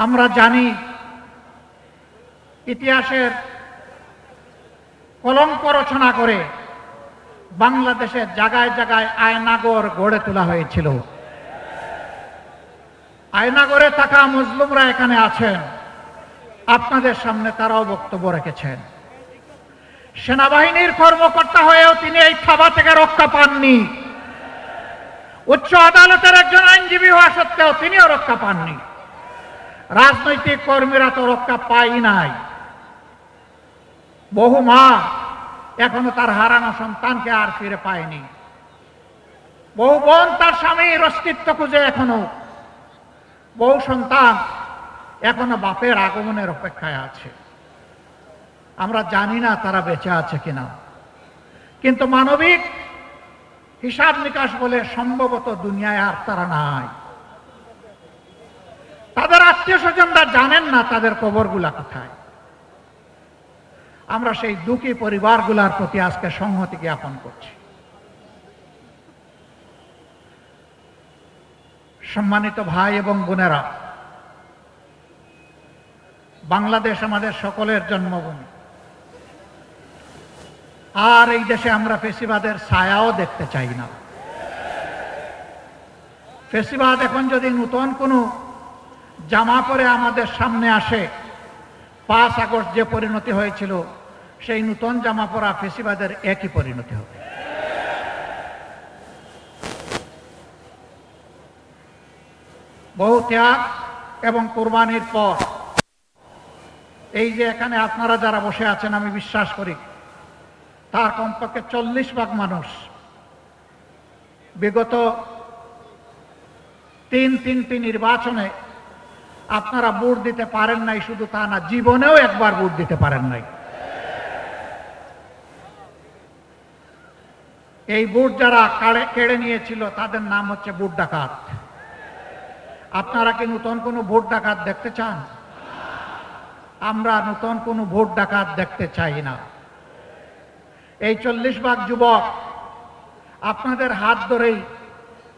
আমরা জানি ইতিহাসের কলঙ্ক রচনা করে বাংলাদেশের জায়গায় জায়গায় আয়নাগর গড়ে তোলা হয়েছিল। আয়নাগরে থাকা মুসলিমরা এখানে আছেন, আপনাদের সামনে তারাও বক্তব্য রেখেছেন। সেনাবাহিনীর কর্মকর্তা হয়েও তিনি এই থাবা থেকে রক্ষা পাননি। উচ্চ আদালতের একজন আইনজীবী হওয়া সত্ত্বেও তিনিও রক্ষা পাননি। রাজনৈতিক কর্মীরা তো রক্ষা পাই নাই। বহু মা এখনো তার হারানো সন্তানকে আর ফিরে পায়নি। বহু বোন তার স্বামীর অস্তিত্ব খুঁজে এখনো, বহু সন্তান এখনো বাপের আগমনের অপেক্ষায় আছে। আমরা জানি না তারা বেঁচে আছে কিনা, কিন্তু মানবিক হিসাব নিকাশ বলে সম্ভবত দুনিয়ায় আর তারা নাই। তাদের আত্মীয় স্বজনরা জানেন না তাদের কবরগুলা কোথায়। আমরা সেই দুঃখী পরিবারগুলোর প্রতি আজকে সংহতি জ্ঞাপন করছি। সম্মানিত ভাই এবং বোনেরা, বাংলাদেশ আমাদের সকলের জন্মভূমি। আর এই দেশে আমরা ফেসিবাদের ছায়াও দেখতে চাই না। ফেসিবাদ এখন যদি নতুন কোনো জামা পরে আমাদের সামনে আসে, 5 আগস্ট যে পরিণতি হয়েছিল সেই নতুন জামা পরা ফেসিবাদের একই পরিণতি হবে। বহু ত্যাগ এবং কুরবানির পর এই যে এখানে আপনারা যারা বসে আছেন, আমি বিশ্বাস করি তার কমপক্ষে 40 ভাগ মানুষ বিগত 3টি নির্বাচনে আপনারা ভোট দিতে পারেন নাই। শুধু তা না, জীবনেও একবার ভোট দিতে পারেন নাই। এই ভোট যারা কেড়ে নিয়েছিল তাদের নাম হচ্ছে ভোট ডাকাত। আপনারা কি নতুন কোনো ভোট ডাকাত দেখতে চান? আমরা নতুন কোনো ভোট ডাকাত দেখতে চাই না। এই 40 ভাগ যুবক আপনাদের হাত ধরেই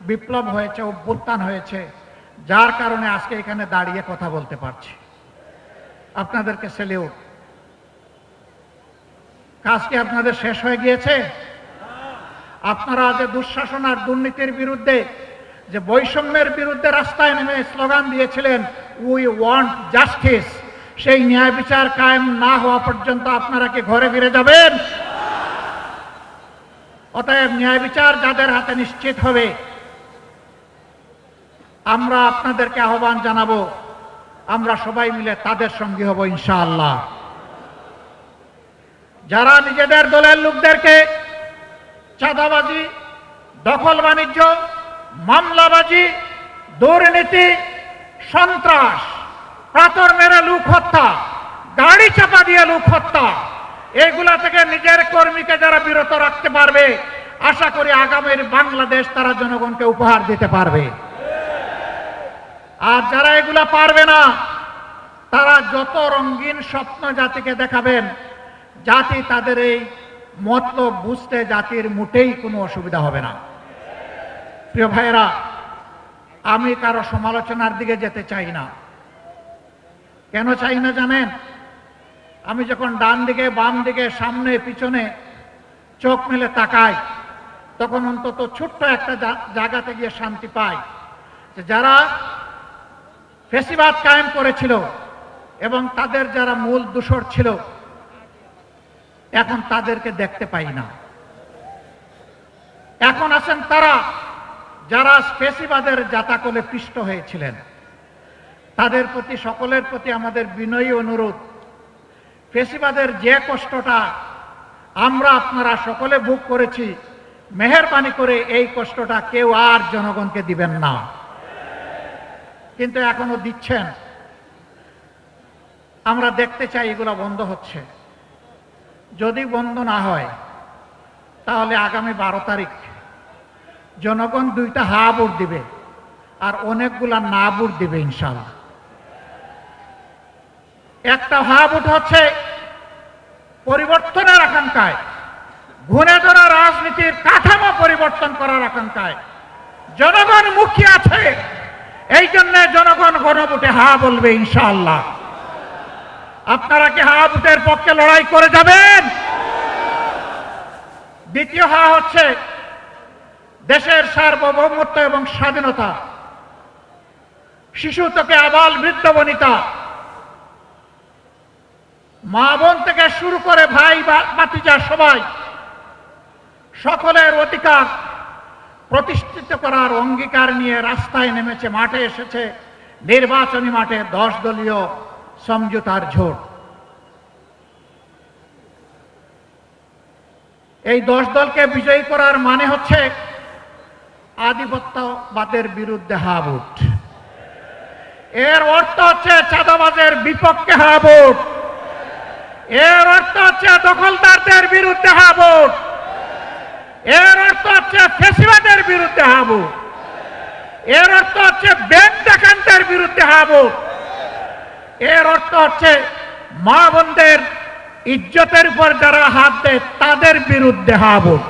বিপ্লব হয়েছে, অভ্যুত্থান হয়েছে, যার কারণে আজকে এখানে দাঁড়িয়ে কথা বলতে পারছি। আপনাদেরকে সেলিউট। কাজ কি আপনাদের শেষ হয়ে গিয়েছে? আপনারা যে দুঃশাসন আর দুর্নীতির বিরুদ্ধে, যে বৈষম্যের বিরুদ্ধে রাস্তায় নেমে স্লোগান দিয়েছিলেন, উই ওয়ান্ট জাস্টিস, সেই ন্যায় বিচার কায়েম না হওয়া পর্যন্ত আপনারা কি ঘরে ফিরে যাবেন? অতএব ন্যায় বিচার যাদের হাতে নিশ্চিত হবে, আমরা আপনাদেরকে আহ্বান জানাবো, আমরা সবাই মিলে তাদের সঙ্গী হব ইনশাআল্লাহ। যারা নিজেদের দলের লোকদেরকে চাঁদাবাজি, দখল বাণিজ্য, মামলাবাজি, দুর্নীতি, সন্ত্রাস, পাথর মেরে লোক হত্যা, গাড়ি চাপা দিয়ে লোক হত্যা, এগুলা থেকে নিজের কর্মীকে যারা বিরত রাখতে পারবে, আশা করি আগামীর বাংলাদেশ তারা জনগণকে উপহার দিতে পারবে। আর যারা এগুলা পারবে না, তারা যত রঙিন স্বপ্ন জাতিকে দেখাবেন, জাতি তাদের এই মতলব বুঝতে জাতির মোটেই কোনো অসুবিধা হবে না। প্রিয় ভাইয়েরা, আমি কারো সমালোচনার দিকে যেতে চাই না। কেন চাই না জানেন? আমি যখন ডান দিকে, বাম দিকে, সামনে, পিছনে চোখ মেলে তাকাই, তখন অন্তত ছোট্ট একটা জায়গাতে গিয়ে শান্তি পাই যে যারা ফেসিবাদ কায়েম করেছিল এবং তাদের যারা মূল দোসর ছিল, এখন তাদেরকে দেখতে পাই না। এখন আছেন তারা যারা ফেসিবাদের জাতাকলে পিষ্ট হয়েছিলেন। তাদের প্রতি, সকলের প্রতি আমাদের বিনয়ী অনুরোধ, ফেসিবাদের যে কষ্টটা আমরা আপনারা সকলে ভোগ করেছি, মেহেরবানি করে এই কষ্টটা কেউ আর জনগণকে দিবেন না। কিন্তু এখনো দিচ্ছেন। আমরা দেখতে চাই এগুলো বন্ধ হচ্ছে। যদি বন্ধ না হয়, তাহলে আগামী 12 তারিখ জনগণ 2টা হা ভোট দিবে আর অনেকগুলা না ভোট দিবে ইনশাআল্লাহ। একটা হা ভোট হচ্ছে পরিবর্তনের আকাঙ্ক্ষায়, ঘুরে ধরা রাজনীতির কাঠামো পরিবর্তন করার আকাঙ্ক্ষায় জনগণ মুখিয়ে আছে। এই জন্য জনগণ গণভোটে হা বলবে ইনশাআল্লাহ। আপনারা কি হা ভোটের পক্ষে লড়াই করে যাবেন? দ্বিতীয় হা হচ্ছে দেশের সার্বভৌমত্ব এবং স্বাধীনতা। শিশু থেকে আবাল বৃদ্ধ বনিতা, মা বোন থেকে শুরু করে ভাই ভাতিজা সবাই সকলের অধিকার প্রতিষ্ঠিত করার অঙ্গীকার নিয়ে রাস্তায় নেমেছে, মাঠে এসেছে নির্বাচনী মাঠে 10 দলীয় সমঝোতার জোট। এই 10 দলকে বিজয়ী করার মানে হচ্ছে আধিপত্যবাদের বিরুদ্ধে হা ভোট। এর অর্থ হচ্ছে চাঁদাবাজের বিপক্ষে হা ভোট। এর অর্থ হচ্ছে দখলদারদের বিরুদ্ধে হা ভোট। এর অর্থ হচ্ছে ফ্যাসিবাদের বিরুদ্ধে হা ভোট। এর অর্থ হচ্ছে ব্যাংক ডাকাতদের বিরুদ্ধে হা ভোট। এর অর্থ হচ্ছে মা বোনদের ইজ্জতের উপর যারা হাত দেয় তাদের বিরুদ্ধে হা ভোট।